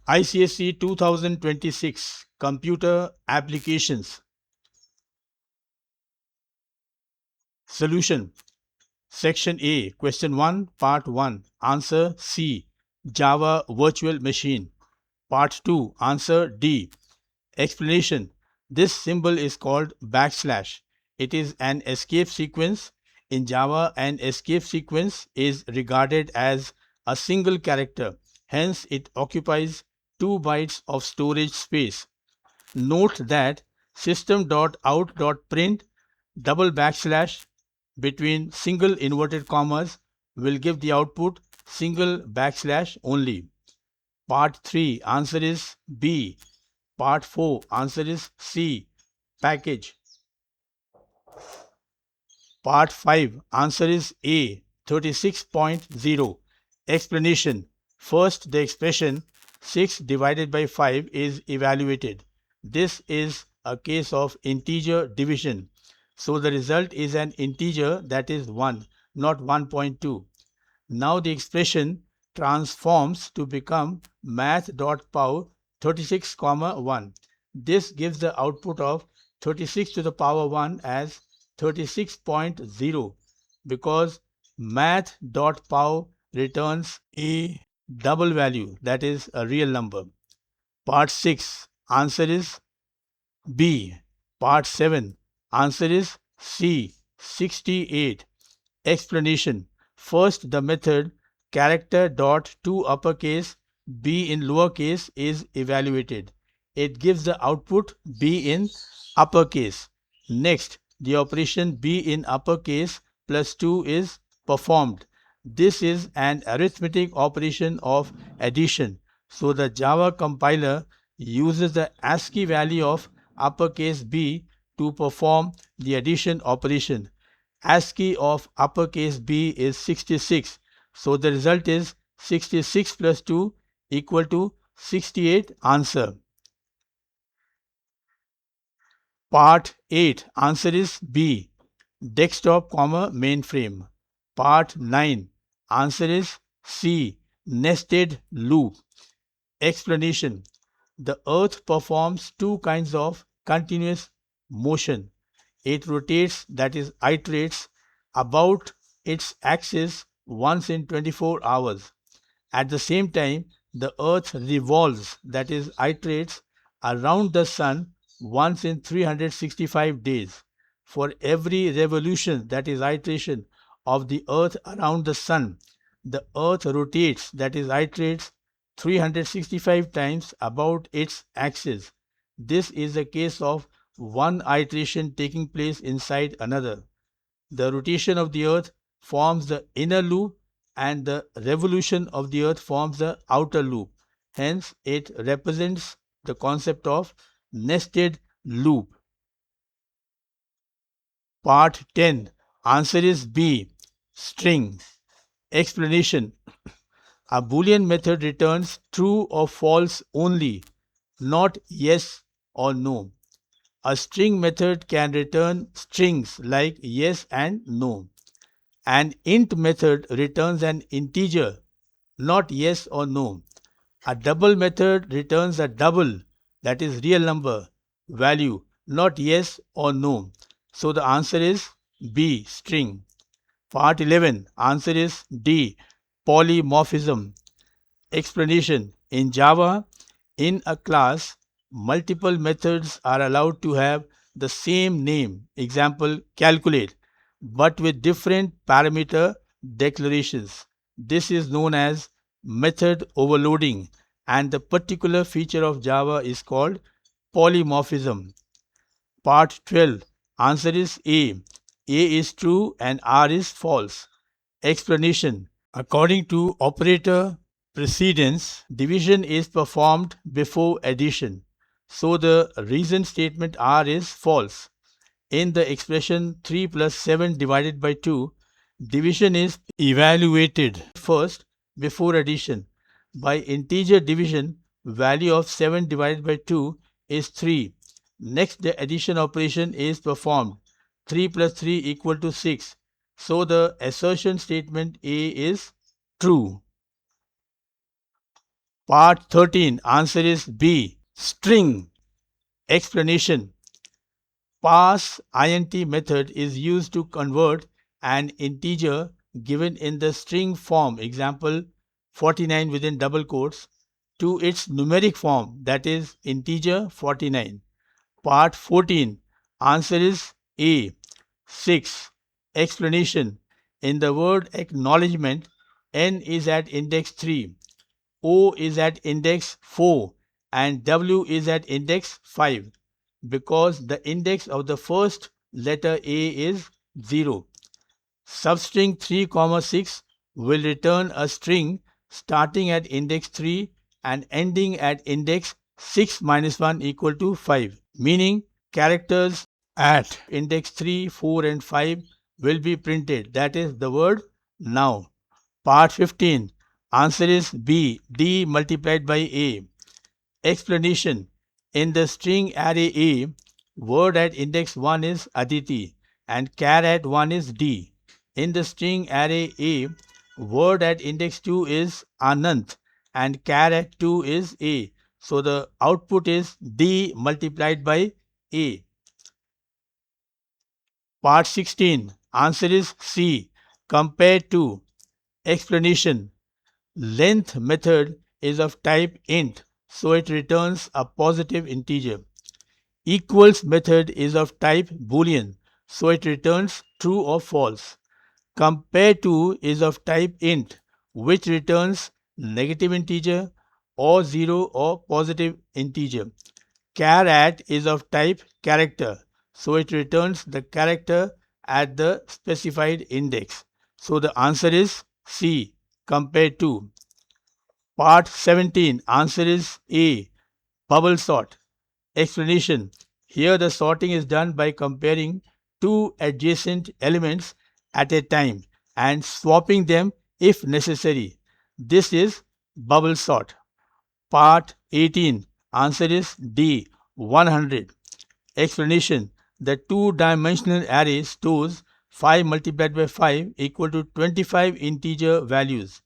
ICSE 2026 Computer Applications Solution. Section A, Question 1, Part 1. Answer C. Java Virtual Machine. Part 2. Answer D. Explanation. This symbol is called backslash. It is an escape sequence. In Java, an escape sequence is regarded as a single character. Hence, it occupies 2 bytes of storage space. Note that system.out.print double backslash between single inverted commas will give the output single backslash only. Part 3 answer is B. Part 4 answer is C. Package. Part 5 answer is A. 36.0. Explanation. First, the expression 6 divided by 5 is evaluated. This is a case of integer division. So the result is an integer, that is 1, not 1.2. Now the expression transforms to become math.pow 36, 1. This gives the output of 36 to the power 1 as 36.0 because math.pow returns a double value, that is a real number. Part 6 answer is B. Part 7 answer is C. 68. Explanation. First, the method character dot to uppercase b in lowercase is evaluated. It gives the output b in uppercase. Next, the operation b in uppercase plus 2 is performed. This is an arithmetic operation of addition. So the Java compiler uses the ASCII value of uppercase b to perform the addition operation. ASCII of uppercase B is 66. So the result is 66 plus 2 equal to 68. Answer. Part 8 answer is B. Desktop, mainframe. Part 9 answer is C. Nested loop. Explanation. The earth performs two kinds of continuous motion. It rotates, that is iterates, about its axis once in 24 hours. At the same time, the earth revolves, that is iterates, around the sun once in 365 days. For every revolution, that is iteration, of the earth around the sun, the earth rotates, that is iterates, 365 times about its axis. This is a case of one iteration taking place inside another. The rotation of the earth forms the inner loop and the revolution of the earth forms the outer loop. Hence, it represents the concept of nested loop. Part 10. Answer is B. String. Explanation. A Boolean method returns true or false only, not yes or no. A string method can return strings like yes and no. An int method returns an integer, not yes or no. A double method returns a double, that is real number, value, not yes or no. So the answer is B, string. Part 11, answer is D, polymorphism. Explanation. In Java, in a class, multiple methods are allowed to have the same name, example calculate, but with different parameter declarations. This is known as method overloading, and the particular feature of Java is called polymorphism. Part 12. Answer is A. A is true and R is false. Explanation. According to operator precedence, division is performed before addition. So the reason statement R is false. In the expression 3 plus 7 divided by 2, division is evaluated first before addition. By integer division, value of 7 divided by 2 is 3. Next, the addition operation is performed. 3 plus 3 equal to 6. So the assertion statement A is true. Part 13. Answer is B. String. Explanation. Pass int method is used to convert an integer given in the string form, example 49 within double quotes, to its numeric form, that is integer 49. Part 14. Answer is A. 6. Explanation. In the word acknowledgement, n is at index 3, O is at index 4, and W is at index 5 because the index of the first letter A is 0. Substring 3, 6 will return a string starting at index 3 and ending at index 6 minus 1 equal to 5, meaning characters at index 3, 4 and 5 will be printed. That is the word now. Part 15. Answer is B. D multiplied by A. Explanation. In the string array A, word at index 1 is Aditi and char at 1 is D. In the string array A, word at index 2 is Anant and char at 2 is A. So the output is D multiplied by A. Part 16. Answer is C. Compared to. Explanation. Length method is of type int, so it returns a positive integer. Equals method is of type boolean, so it returns true or false. Compare to is of type int, which returns negative integer or 0 or positive integer. Char at is of type character, so it returns the character at the specified index. So the answer is C. Compare to. Part 17. Answer is A. Bubble sort. Explanation. Here the sorting is done by comparing two adjacent elements at a time and swapping them if necessary. This is bubble sort. Part 18. Answer is D. 100. Explanation. The two-dimensional array stores 5 multiplied by 5 equal to 25 integer values.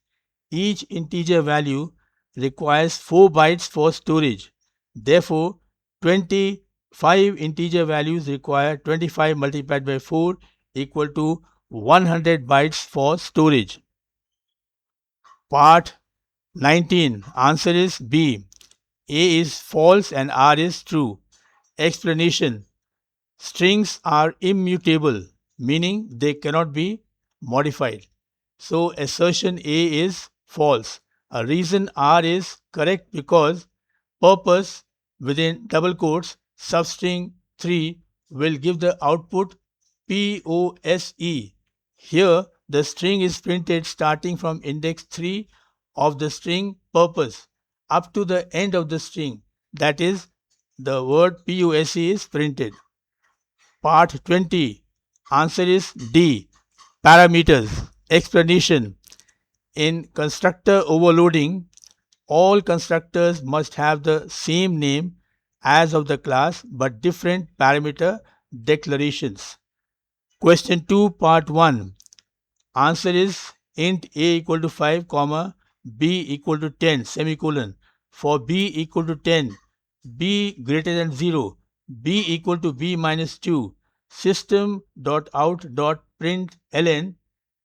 Each integer value requires 4 bytes for storage. Therefore, 25 integer values require 25 multiplied by 4 equal to 100 bytes for storage. Part 19. Answer is B. A is false and R is true. Explanation. Strings are immutable, meaning they cannot be modified. So assertion A is false. A reason R is correct because purpose within double quotes substring 3 will give the output POSE. Here the string is printed starting from index 3 of the string purpose up to the end of the string. That is, the word POSE is printed. Part 20. Answer is D. Parameters. Explanation. In constructor overloading, all constructors must have the same name as of the class but different parameter declarations. Question 2, part 1. Answer is int a equal to 5, comma, b equal to 10, semicolon. For b equal to 10, b greater than 0, b equal to b minus 2, system.out.println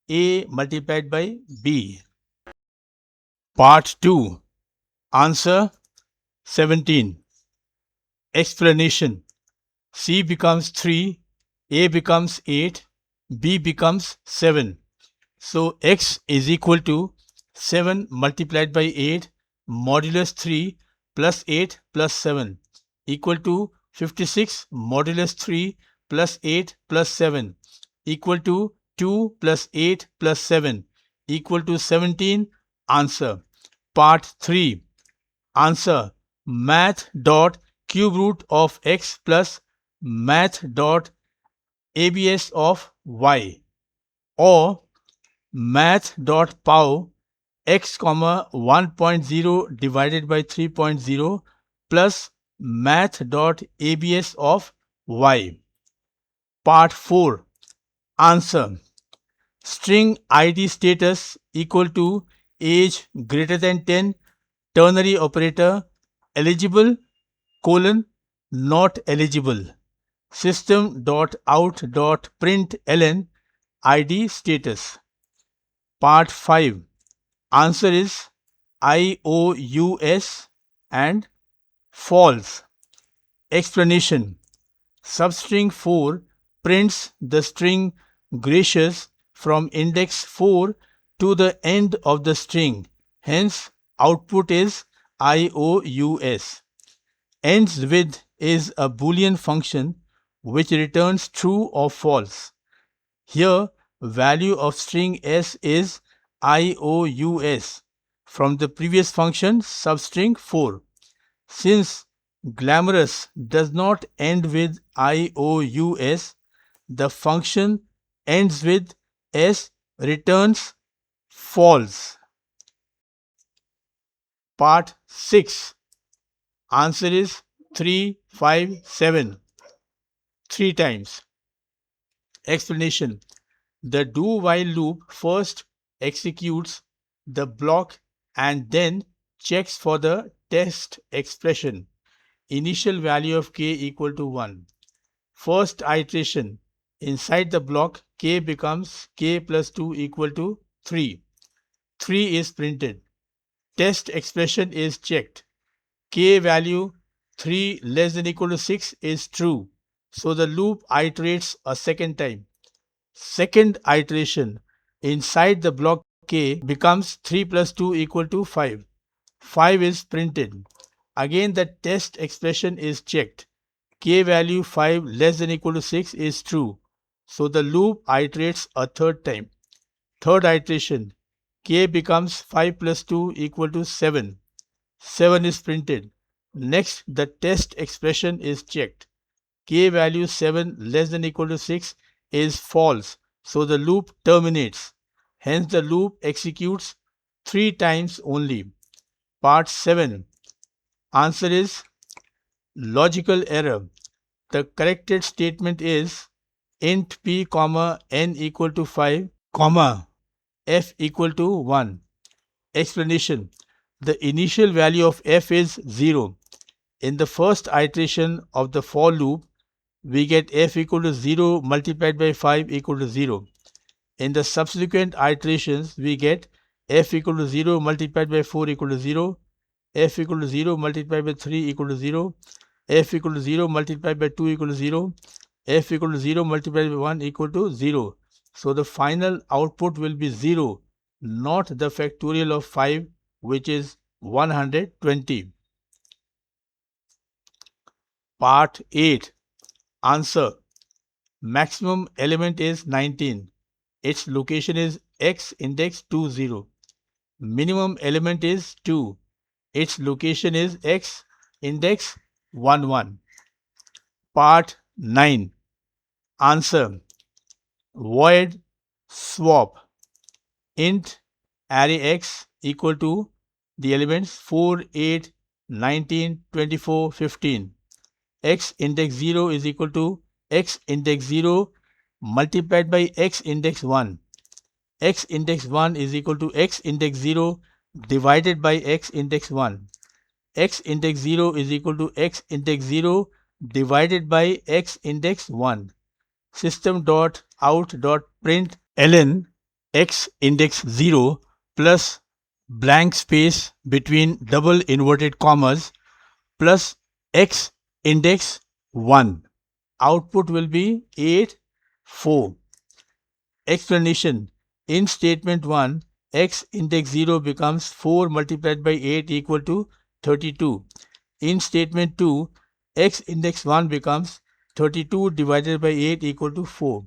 a multiplied by b. Part 2. Answer 17. Explanation. C becomes 3, A becomes 8, B becomes 7. So x is equal to 7 multiplied by 8 modulus 3 plus 8 plus 7 equal to 56 modulus 3 plus 8 plus 7 equal to 2 plus 8 plus 7 equal to 17. Answer. Part 3. Answer. Math dot cube root of x plus math dot abs of y, or math dot pow x comma 1.0 divided by 3.0 plus math dot abs of y. Part 4. Answer. String id status equal to age greater than 10 ternary operator eligible colon not eligible system.out.println id status. Part 5. Answer is IOUS and false. Explanation. Substring 4 prints the string gracious from index 4 to the end of the string. Hence, output is IOUS. Ends with is a Boolean function which returns true or false. Here, value of string s is IOUS from the previous function substring 4. Since glamorous does not end with IOUS, the function ends with s returns false. Part 6. Answer is 3, 5, 7. 3 times. Explanation. The do while loop first executes the block and then checks for the test expression. Initial value of k equal to 1. First iteration. Inside the block, k becomes k plus 2 equal to 3. 3 is printed. Test expression is checked. K value 3 less than equal to 6 is true. So the loop iterates a second time. Second iteration. Inside the block k becomes 3 plus 2 equal to 5. 5 is printed. Again the test expression is checked. K value 5 less than equal to 6 is true. So the loop iterates a third time. Third iteration. K becomes 5 plus 2 equal to 7. 7 is printed. Next, the test expression is checked. K value 7 less than equal to 6 is false. So the loop terminates. Hence the loop executes 3 times only. Part 7. Answer is logical error. The corrected statement is int p comma n equal to 5 comma f equal to 1. Explanation. The initial value of f is 0. In the first iteration of the for loop, we get f equal to 0 multiplied by 5 equal to 0. In the subsequent iterations, we get f equal to 0 multiplied by 4 equal to 0, f equal to 0 multiplied by 3 equal to 0, f equal to 0 multiplied by 2 equal to 0, f equal to 0 multiplied by 1 equal to 0. So the final output will be 0, not the factorial of 5, which is 120. Part 8. Answer. Maximum element is 19. Its location is x index 20. Minimum element is 2. Its location is x index 11. Part 9. Answer. Void swap. Int array x equal to the elements 4, 8, 19, 24, 15. X index 0 is equal to x index 0 multiplied by x index 1. X index 1 is equal to x index 0 divided by x index 1. X index 0 is equal to x index 0 divided by x index 1. System.out.println x index 0 plus blank space between double inverted commas plus x index 1. Output will be 8, 4. Explanation. In statement 1, x index 0 becomes 4 multiplied by 8 equal to 32. In statement 2, x index 1 becomes 32 divided by 8 equal to 4.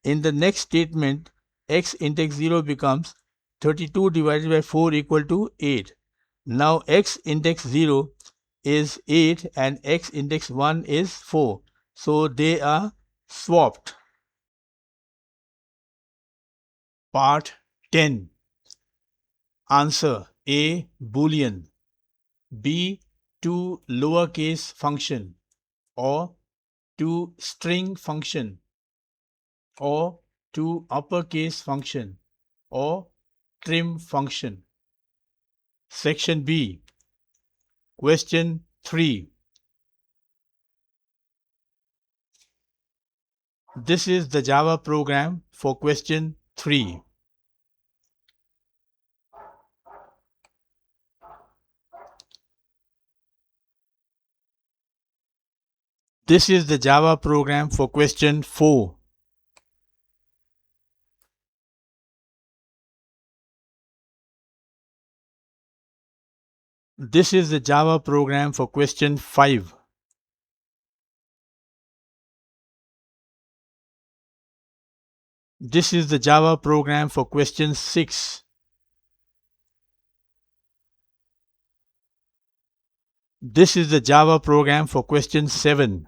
In the next statement, x index 0 becomes 32 divided by 4 equal to 8. Now x index 0 is 8 and x index 1 is 4. So they are swapped. Part 10. Answer. A. Boolean. B. To lowercase function or to string function or to uppercase function or trim function. Section B. Question 3. This is the Java program for question 3. This is the Java program for question 4. This is the Java program for question 5. This is the Java program for question 6. This is the Java program for question 7.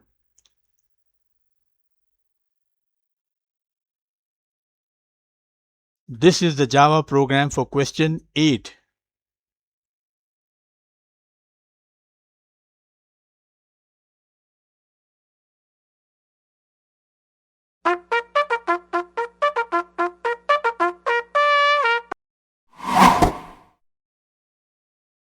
This is the Java program for question 8.